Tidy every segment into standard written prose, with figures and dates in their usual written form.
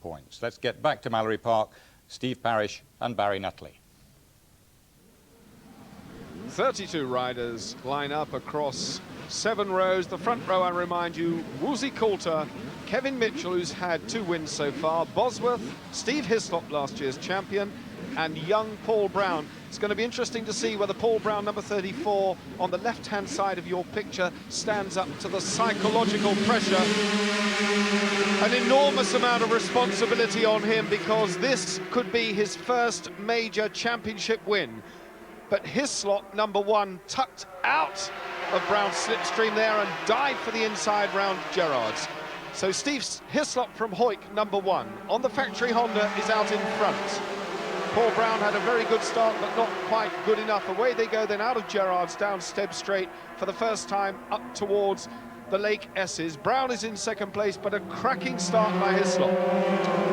points. Let's get back to Mallory Park, Steve Parish and Barry Nutley. 32 riders line up across 7 rows. The front row, I remind you, Woolsey Coulter, Kevin Mitchell, who's had 2 wins so far, Bosworth, Steve Hislop, last year's champion, and young Paul Brown. It's going to be interesting to see whether Paul Brown, number 34, on the left-hand side of your picture, stands up to the psychological pressure. An enormous amount of responsibility on him, because this could be his first major championship win. But Hislop, number 1, tucked out of Brown's slipstream there and died for the inside round Gerrard's. So Steve Hislop from Hoyk, number 1, on the factory Honda, is out in front. Paul Brown had a very good start, but not quite good enough. Away they go then out of Gerrard's, down Steb Straight for the first time up towards the Lake S's. Brown is in second place, but a cracking start by Hislop.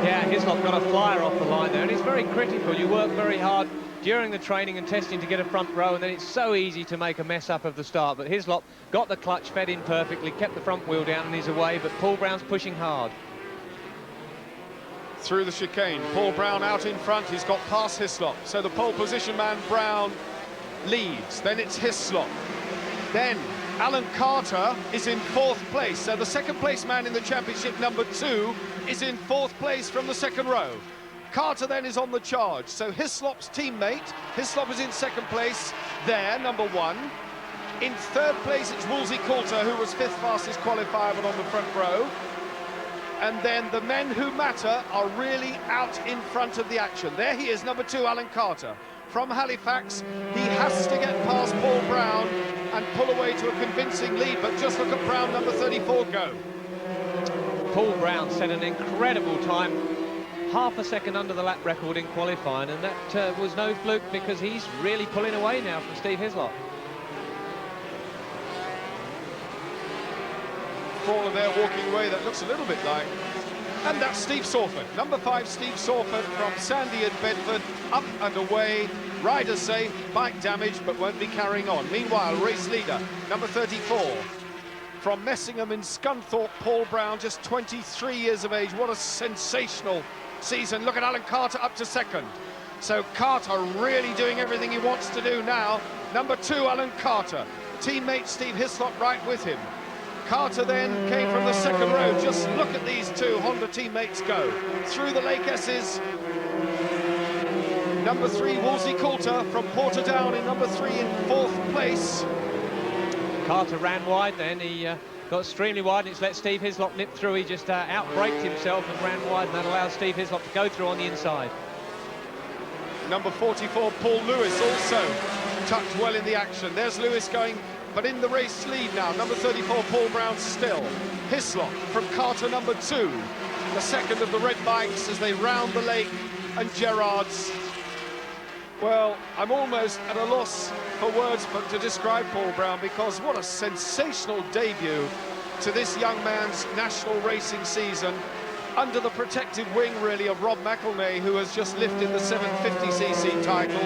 Yeah, Hislop got a flyer off the line there, and it's very critical. You work very hard during the training and testing to get a front row, and then it's so easy to make a mess up of the start. But Hislop got the clutch, fed in perfectly, kept the front wheel down and he's away, but Paul Brown's pushing hard. Through the chicane, Paul Brown out in front, he's got past Hislop, so the pole position man Brown leads. Then it's Hislop, then Alan Carter is in 4th place, so the second place man in the championship, number 2, is in 4th place from the second row. Carter then is on the charge, so Hislop's teammate, Hislop is in second place there, number 1. In 3rd place it's Woolsey Coulter, who was 5th fastest qualifier but on the front row. And then the men who matter are really out in front of the action. There he is, number 2, Alan Carter. From Halifax, he has to get past Paul Brown and pull away to a convincing lead, but just look at Brown, number 34, go. Paul Brown set an incredible time, half a second under the lap record in qualifying, and that was no fluke, because he's really pulling away now from Steve Hislop. Of there walking away, that looks a little bit like, and that's Steve Sawford, number 5, Steve Sawford from Sandy and Bedford, up and away, rider safe, bike damaged but won't be carrying on. Meanwhile, race leader, number 34, from Messingham in Scunthorpe, Paul Brown, just 23 years of age. What a sensational season. Look at Alan Carter up to second. So Carter really doing everything he wants to do now. Number 2, Alan Carter, teammate Steve Hislop right with him. Carter then came from the second row. Just look at these 2 Honda teammates go. Through the Lake S's. Number 3, Woolsey Coulter from Portadown in number 3 in 4th place. Carter ran wide then. He got extremely wide, and it's let Steve Hislop nip through. He just outbraked himself and ran wide, and that allows Steve Hislop to go through on the inside. Number 44, Paul Lewis, also tucked well in the action. There's Lewis going, but in the race lead now, number 34, Paul Brown still. Hislop from Carter, number 2, the second of the red bikes as they round the lake, and Gerrard's. Well, I'm almost at a loss for words but to describe Paul Brown, because what a sensational debut to this young man's national racing season, under the protected wing, really, of Rob McElnay, who has just lifted the 750cc title.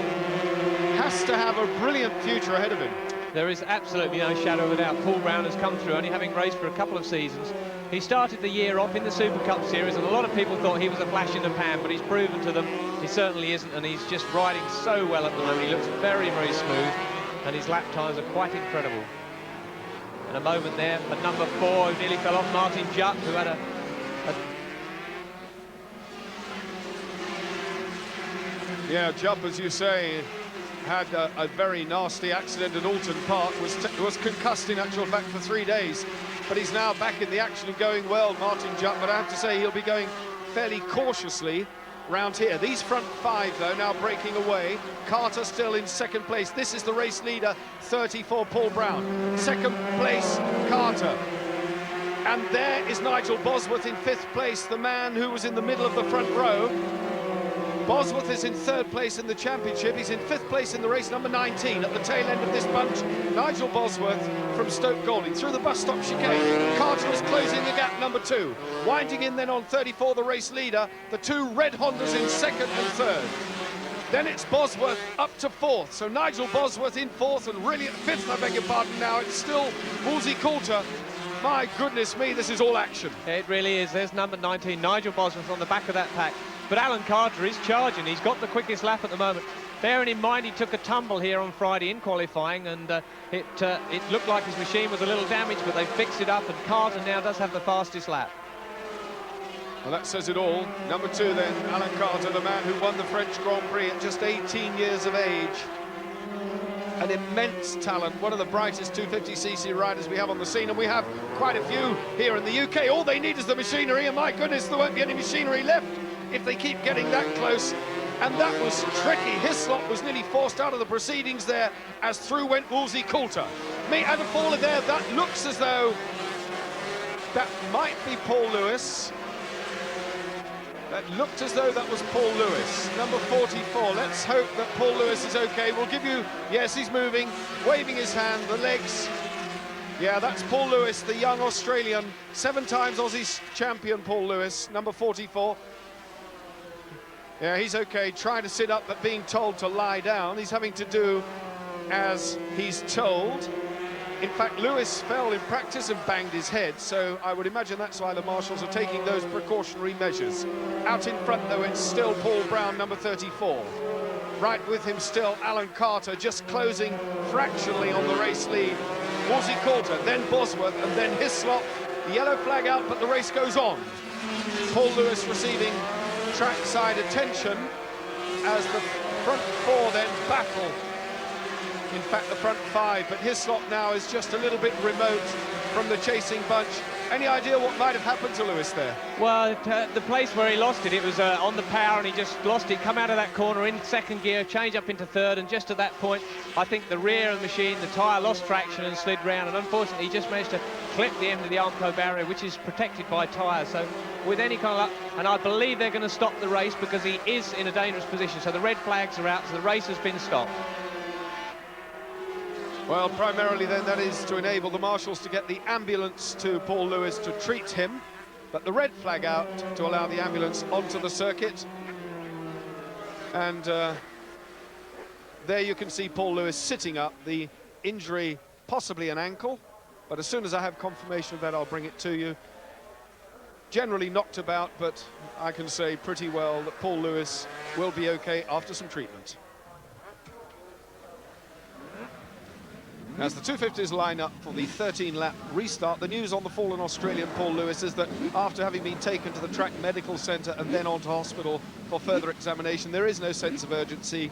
Has to have a brilliant future ahead of him. There is absolutely no shadow of a doubt. Paul Brown has come through, only having raced for a couple of seasons. He started the year off in the Supercup series, and a lot of people thought he was a flash in the pan, but he's proven to them he certainly isn't, and he's just riding so well at the moment. He looks very, very smooth, and his lap times are quite incredible. And a moment there for number 4, who nearly fell off, Martin Jupp, who had Yeah, Jupp, as you say, had a very nasty accident at Alton Park, was concussed in actual fact for 3 days, but he's now back in the action and going well, Martin Jupp, but I have to say he'll be going fairly cautiously round here. These front 5, though, now breaking away. Carter still in second place. This is the race leader, 34, Paul Brown. Second place, Carter. And there is Nigel Bosworth in 5th place, the man who was in the middle of the front row. Bosworth is in 3rd place in the championship. He's in 5th place in the race, number 19, at the tail end of this bunch. Nigel Bosworth from Stoke Golding through the bus stop chicane. Carter is closing the gap, number 2. Winding in then on 34, the race leader. The 2 red Hondas in 2nd and 3rd. Then it's Bosworth up to 4th. So Nigel Bosworth in 4th, and really at 5th, I beg your pardon now. It's still Woolsey Coulter My goodness me, this is all action. It really is. There's number 19, Nigel Bosworth, on the back of that pack. But Alan Carter is charging. He's got the quickest lap at the moment. Bearing in mind he took a tumble here on Friday in qualifying, and it looked like his machine was a little damaged, but they fixed it up, and Carter now does have the fastest lap. Well, that says it all. Number 2 then, Alan Carter, the man who won the French Grand Prix at just 18 years of age. An immense talent, one of the brightest 250cc riders we have on the scene, and we have quite a few here in the UK. All they need is the machinery, and my goodness, there won't be any machinery left if they keep getting that close. And that was tricky. Hislop was nearly forced out of the proceedings there as through went Woolsey Coulter. Out of all of there, that looks as though that might be Paul Lewis. That looked as though that was Paul Lewis, number 44. Let's hope that Paul Lewis is okay. We'll give you, yes, he's moving, waving his hand, the legs. Yeah, that's Paul Lewis, the young Australian, 7 times Aussie champion Paul Lewis, number 44. Yeah, he's okay, trying to sit up but being told to lie down. He's having to do as he's told. In fact, Lewis fell in practice and banged his head, so I would imagine that's why the marshals are taking those precautionary measures. Out in front, though, it's still Paul Brown, number 34. Right with him still, Alan Carter, just closing fractionally on the race lead. Woolsey Coulter, then Bosworth, and then Hislop. The yellow flag out, but the race goes on. Paul Lewis receiving trackside attention as the front 4 then battle. In fact, the front 5, but Hislop now is just a little bit remote from the chasing bunch. Any idea what might have happened to Lewis there? Well, the place where he lost it, it was on the power, and he just lost it, come out of that corner in 2nd gear, change up into 3rd, and just at that point, I think the rear of the machine, the tyre lost traction and slid round, and unfortunately, he just managed to clip the end of the Armco barrier, which is protected by tyres. So with any kind of luck, and I believe they're going to stop the race because he is in a dangerous position. So the red flags are out, so the race has been stopped. Well, primarily then that is to enable the marshals to get the ambulance to Paul Lewis to treat him, but the red flag out to allow the ambulance onto the circuit. And there you can see Paul Lewis sitting up, the injury possibly an ankle, but as soon as I have confirmation of that, I'll bring it to you. Generally knocked about, but I can say pretty well that Paul Lewis will be okay after some treatment. As the 250s line up for the 13-lap restart, the news on the fallen Australian Paul Lewis is that after having been taken to the track medical centre and then on to hospital for further examination, there is no sense of urgency.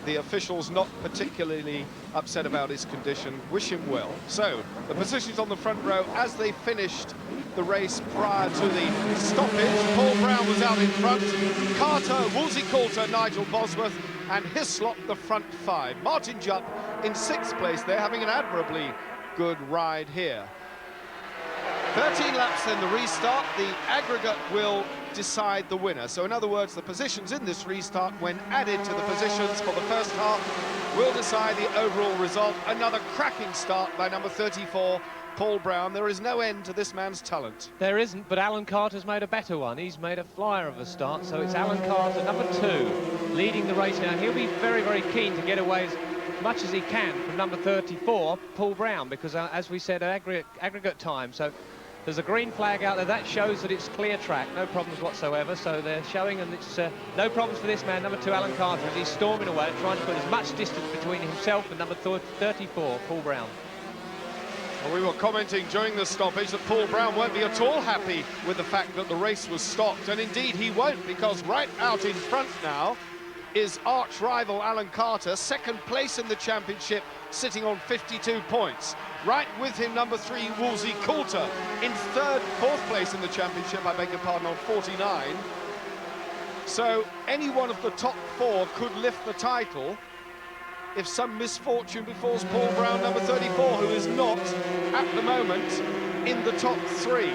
The officials not particularly upset about his condition. Wish him well. So, the positions on the front row as they finished the race prior to the stoppage. Paul Brown was out in front. Carter, Woolsey Coulter, Nigel Bosworth, and Hislop the front 5. Martin Jupp in 6th place there, having an admirably good ride here. 13 laps then the restart. The aggregate will decide the winner. So in other words, the positions in this restart, when added to the positions for the first half, will decide the overall result. Another cracking start by number 34, Paul Brown. There is no end to this man's talent. There isn't, but Alan Carter's made a better one. He's made a flyer of a start, so it's Alan Carter, number 2, leading the race now. He'll be very, very keen to get away as much as he can from number 34, Paul Brown, because as we said, aggregate time. So there's a green flag out there. That shows that it's clear track, no problems whatsoever. So they're showing, and it's no problems for this man, number 2, Alan Carter, as he's storming away, trying to put as much distance between himself and number 34, Paul Brown. Well, we were commenting during the stoppage that Paul Brown won't be at all happy with the fact that the race was stopped, and indeed he won't, because right out in front now is arch rival Alan Carter, 2nd place in the championship, sitting on 52 points. Right with him, number 3, Woolsey Coulter, in 4th place in the championship, I beg your pardon, on 49. So any one of the top 4 could lift the title if some misfortune befalls Paul Brown, number 34, who is not, at the moment, in the top 3.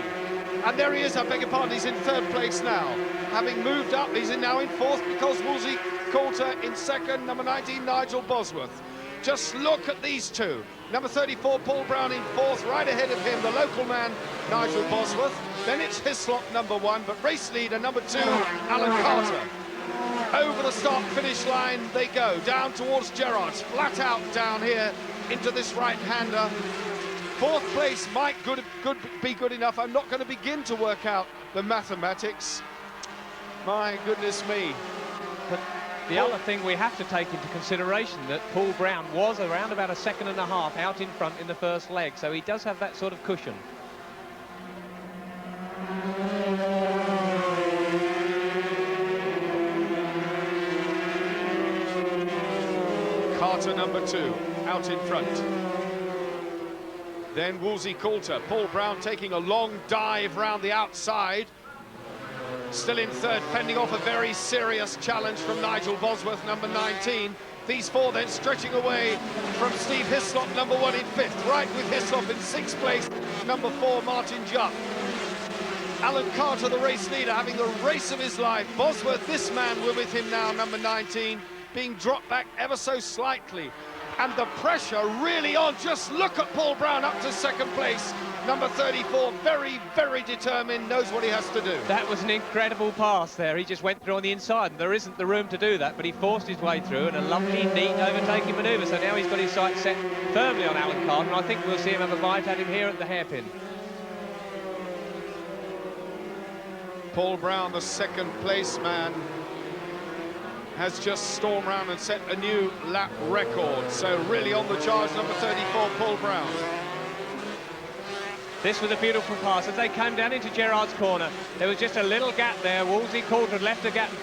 And there he is, I beg your pardon, he's in 3rd place now. Having moved up, he's now in 4th because Woolsey Coulter in 2nd, number 19, Nigel Bosworth. Just look at these two. Number 34, Paul Brown in 4th, right ahead of him, the local man, Nigel Bosworth. Then it's Hislop, number 1, but race leader, number 2, Alan Carter. Over the start-finish line they go, down towards Gerrard's, flat out down here into this right-hander. Fourth place might be good enough. I'm not going to begin to work out the mathematics. My goodness me. But the other thing we have to take into consideration that Paul Brown was around about a second and a half out in front in the first leg, so he does have that sort of cushion. Carter number 2 out in front. Then Woolsey Coulter. Paul Brown taking a long dive round the outside. Still in third, fending off a very serious challenge from Nigel Bosworth, number 19. These four then stretching away from Steve Hislop, number 1 in fifth. Right with Hislop in sixth place, number 4, Martin Jupp. Alan Carter, the race leader, having the race of his life. Bosworth, this man, we're with him now, number 19, being dropped back ever so slightly. And the pressure really on. Just look at Paul Brown up to second place. Number 34, very, very determined, knows what he has to do. That was an incredible pass there. He just went through on the inside, and there isn't the room to do that, but he forced his way through, and a lovely, neat overtaking manoeuvre. So now he's got his sights set firmly on Alan Carter, and I think we'll see him have a bite at him here at the hairpin. Paul Brown, the second place man, has just stormed round and set a new lap record. So really on the charge, number 34, Paul Brown. This was a beautiful pass. As they came down into Gerrard's corner, there was just a little gap there. Woolsey Coulter had left a gap, and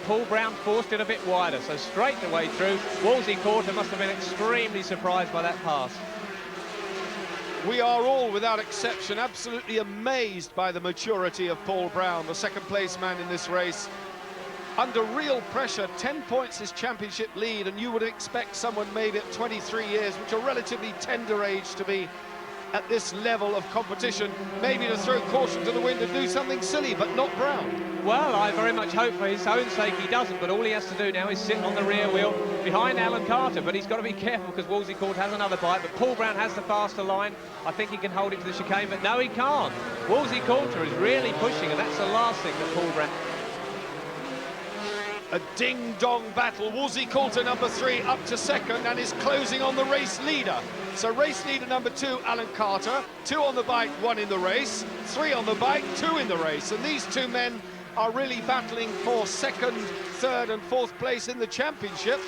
Paul Brown forced it a bit wider. So straight the way through. Woolsey Coulter must have been extremely surprised by that pass. We are all, without exception, absolutely amazed by the maturity of Paul Brown, the second place man in this race. Under real pressure, 10 points is championship lead, and you would expect someone maybe at 23 years, which are relatively tender age to be at this level of competition, maybe to throw caution to the wind and do something silly, but not Brown. Well, I very much hope for his own sake he doesn't, but all he has to do now is sit on the rear wheel behind Alan Carter, but he's got to be careful because Woolsey Coulter has another bite, but Paul Brown has the faster line. I think he can hold it to the chicane, but no, he can't. Woolsey Coulter is really pushing, and that's the last thing that Paul Brown... A ding-dong battle. Woolsey Coulter, number 3, up to second and is closing on the race leader. So race leader number 2, Alan Carter, 2 on the bike, 1 in the race, 3 on the bike, 2 in the race. And these two men are really battling for second, third and fourth place in the championship.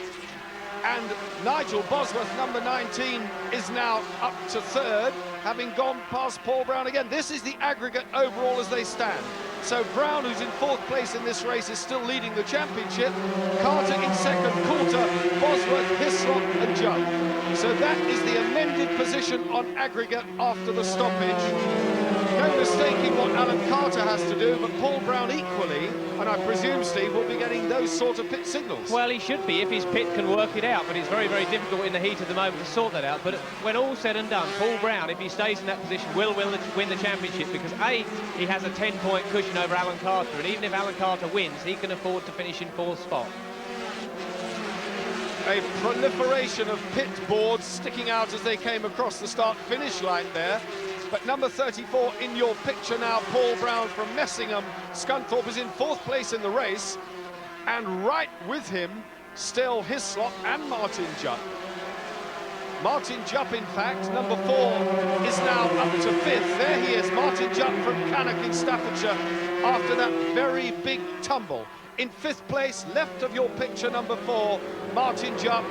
And Nigel Bosworth, number 19, is now up to third, having gone past Paul Brown again. This is the aggregate overall as they stand. So Brown, who's in fourth place in this race, is still leading the championship. Carter in second, Coulter, Bosworth, Hislop and Jupp. So that is the amended position on aggregate after the stoppage. No mistaking what Alan Carter has to do, but Paul Brown equally, and I presume, Steve, will be getting those sort of pit signals. Well, he should be if his pit can work it out, but it's very, very difficult in the heat of the moment to sort that out. But when all's said and done, Paul Brown, if he stays in that position, will win the championship because, A, he has a 10-point cushion over Alan Carter, and even if Alan Carter wins, he can afford to finish in fourth spot. A proliferation of pit boards sticking out as they came across the start-finish line there. But number 34 in your picture now, Paul Brown from Messingham. Scunthorpe is in fourth place in the race. And right with him, still Hislop and Martin Jupp. Martin Jupp, in fact, number 4, is now up to fifth. There he is, Martin Jupp from Cannock in Staffordshire, after that very big tumble. In fifth place, left of your picture, number 4, Martin Jupp,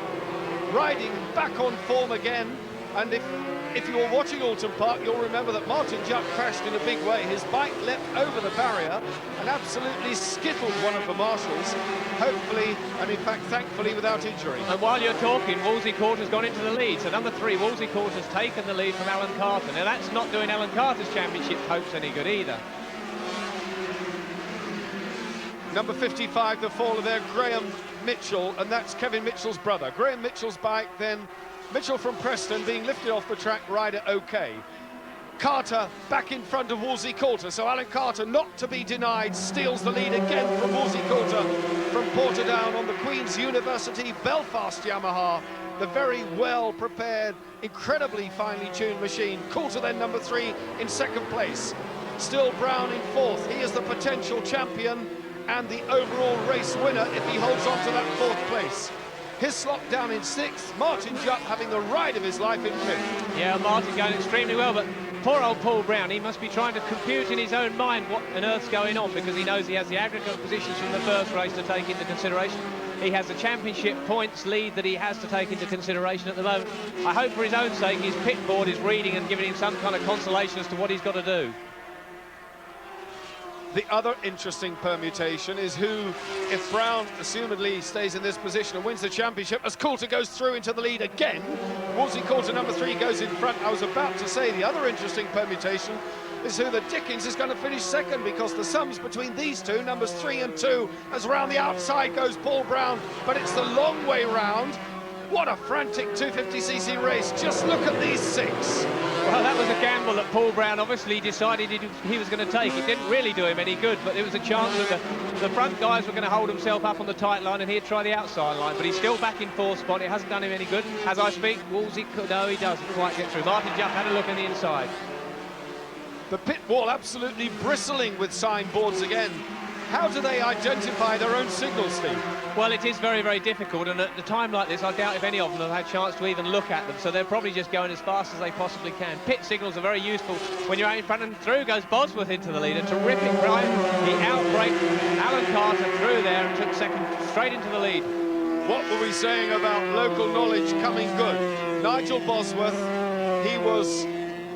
riding back on form again. And if you were watching Alton Park, you'll remember that Martin Jupp crashed in a big way. His bike leapt over the barrier and absolutely skittled one of the marshals, hopefully, and in fact, thankfully, without injury. And while you're talking, Woolsey Coulter's gone into the lead. So number 3, Woolsey Coulter's taken the lead from Alan Carter. Now, that's not doing Alan Carter's championship hopes any good either. Number 55, the faller there, Graham Mitchell, and that's Kevin Mitchell's brother. Graham Mitchell's bike, then Mitchell from Preston being lifted off the track, rider OK. Carter back in front of Woolsey Coulter, so Alan Carter, not to be denied, steals the lead again from Woolsey Coulter from Portadown on the Queen's University Belfast Yamaha. The very well prepared, incredibly finely tuned machine. Coulter then number 3 in second place. Still Brown in fourth. He is the potential champion and the overall race winner if he holds on to that fourth place. Hislop down in 6th. Martin Jupp having the ride of his life in 5th. Yeah, Martin going extremely well, but poor old Paul Brown, he must be trying to compute in his own mind what on earth's going on, because he knows he has the aggregate positions from the first race to take into consideration. He has the championship points lead that he has to take into consideration at the moment. I hope for his own sake his pit board is reading and giving him some kind of consolation as to what he's got to do. The other interesting permutation is who, if Brown assumedly stays in this position and wins the championship, as Coulter goes through into the lead again. Woolsey Coulter, number 3, goes in front. I was about to say the other interesting permutation is who the Dickens is going to finish second, because the sums between these two, numbers 3 and 2, as around the outside goes Paul Brown, but it's the long way round. What a frantic 250cc race. Just look at these 6. Well, that was a gamble that Paul Brown obviously decided he was going to take. It didn't really do him any good, but it was a chance that the front guys were going to hold himself up on the tight line and he'd try the outside line, but he's still back in 4th spot. It hasn't done him any good. As I speak, Woolsey, no, he doesn't quite get through. Martin Jupp had a look on the inside. The pit wall absolutely bristling with signboards again. How do they identify their own signals, Steve? Well, it is very, very difficult, and at a time like this, I doubt if any of them have had a chance to even look at them, so they're probably just going as fast as they possibly can. Pit signals are very useful when you're out in front, and through goes Bosworth into the lead. A terrific ride. He outbraked Alan Carter through there and took second straight into the lead. What were we saying about local knowledge coming good? Nigel Bosworth, he was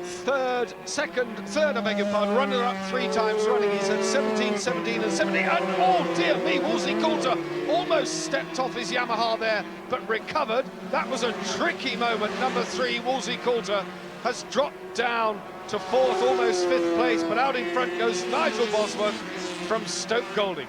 third, I beg your pardon, runner-up 3 times running. He's had 17, 17 and 17, and oh dear me, Woolsey Coulter almost stepped off his Yamaha there, but recovered. That was a tricky moment. Number 3, Woolsey Coulter, has dropped down to 4th, almost 5th place, but out in front goes Nigel Bosworth from Stoke Golding.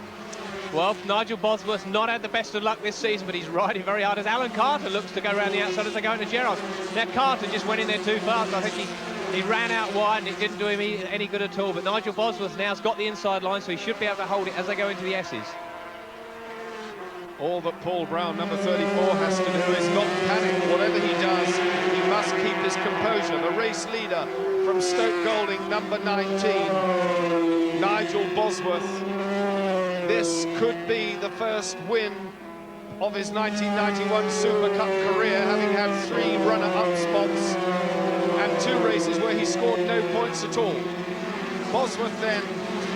Well, Nigel Bosworth's not had the best of luck this season, but he's riding very hard as Alan Carter looks to go around the outside as they go into Gerrard. Now, Carter just went in there too fast. I think he ran out wide and it didn't do him any good at all. But Nigel Bosworth now's got the inside line, so he should be able to hold it as they go into the S's. All that Paul Brown, number 34, has to do is not panic. Whatever he does, he must keep his composure. The race leader from Stoke Golding, number 19, Nigel Bosworth. This could be the first win of his 1991 Super Cup career, having had 3 runner-up spots and 2 races where he scored no points at all. Bosworth then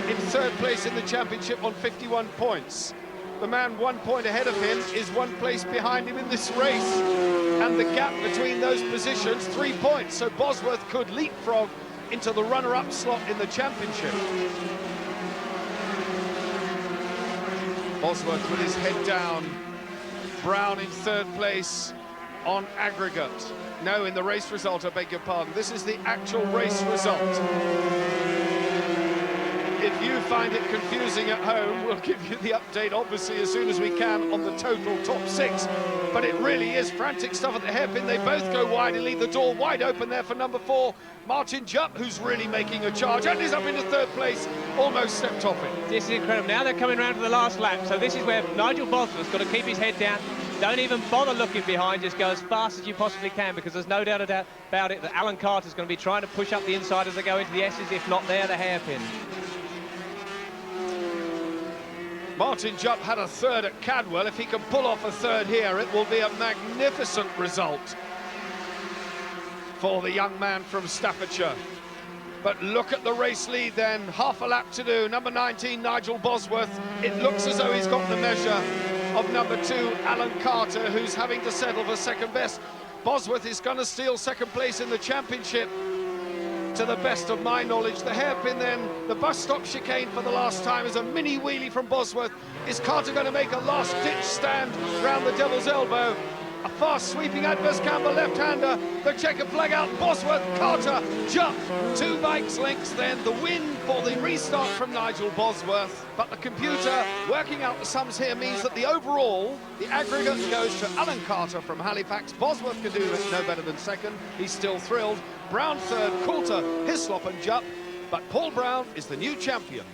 in 3rd place in the championship on 51 points. The man 1 point ahead of him is 1 place behind him in this race, and the gap between those positions 3 points, so Bosworth could leapfrog into the runner-up slot in the championship. Bosworth with his head down. Brown in 3rd place on aggregate. No, in the race result, I beg your pardon. This is the actual race result. If you find it confusing at home, we'll give you the update, obviously, as soon as we can on the total top 6. But it really is frantic stuff at the hairpin. They both go wide and leave the door wide open there for number 4, Martin Jupp, who's really making a charge, and is up into 3rd place, almost stepped off it. This is incredible. Now they're coming round to the last lap, so this is where Nigel Bosworth's got to keep his head down. Don't even bother looking behind, just go as fast as you possibly can, because there's no doubt about it that Alan Carter's going to be trying to push up the inside as they go into the S's, if not there, the hairpin. Martin Jupp had a 3rd at Cadwell. If he can pull off a 3rd here, it will be a magnificent result for the young man from Staffordshire. But look at the race lead then, half a lap to do. Number 19, Nigel Bosworth. It looks as though he's got the measure of number 2, Alan Carter, who's having to settle for 2nd best. Bosworth is going to steal 2nd place in the championship, to the best of my knowledge. The hairpin then, the bus stop chicane for the last time is a mini wheelie from Bosworth. Is Carter going to make a last-ditch stand round the Devil's Elbow? A fast sweeping adverse camber left-hander. The checkered flag out. Bosworth, Carter, Jupp. 2 bikes lengths then. The win for the restart from Nigel Bosworth. But the computer working out the sums here means that the overall, the aggregate goes to Alan Carter from Halifax. Bosworth can do no better than 2nd. He's still thrilled. Brown 3rd, Coulter, Hislop and Jupp. But Paul Brown is the new champion.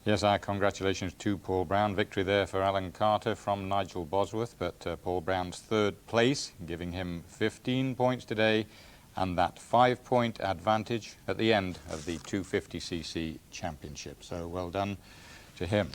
Yes, our congratulations to Paul Brown. Victory there for Alan Carter from Nigel Bosworth, but Paul Brown's 3rd place, giving him 15 points today, and that 5-point advantage at the end of the 250cc championship. So well done to him.